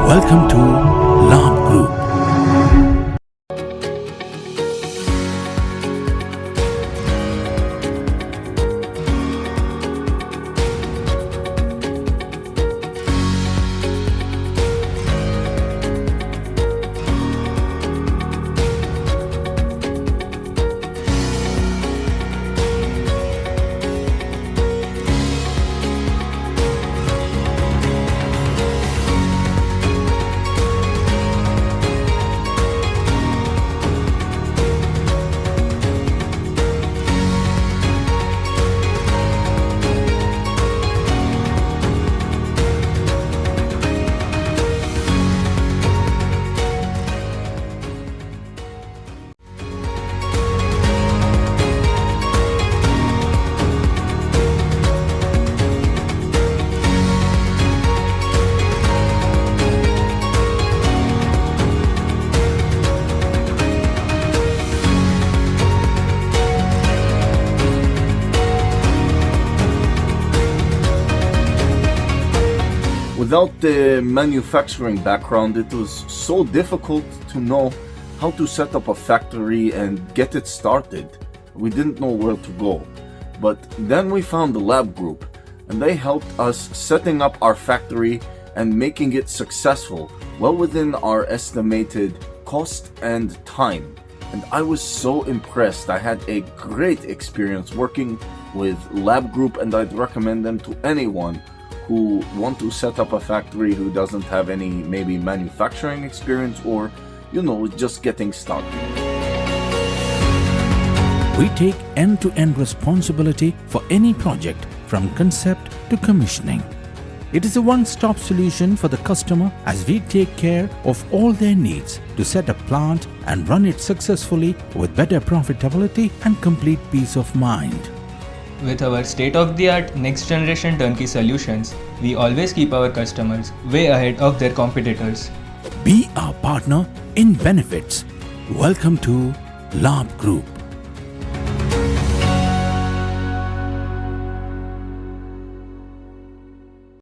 Welcome to Labh Group. Without the manufacturing background, it was so difficult to know how to set up a factory and get it started. We didn't know where to go. But then we found the Labh Group, and they helped us setting up our factory and making it successful, well within our estimated cost and time. And I was so impressed. I had a great experience working with Labh Group, and I'd recommend them to anyone who want to set up a factory who doesn't have any maybe manufacturing experience or, just getting started. We take end-to-end responsibility for any project from concept to commissioning. It is a one-stop solution for the customer as we take care of all their needs to set a plant and run it successfully with better profitability and complete peace of mind. With our state-of-the-art next-generation turnkey solutions, we always keep our customers way ahead of their competitors. Be our partner in benefits. Welcome to Labh Group.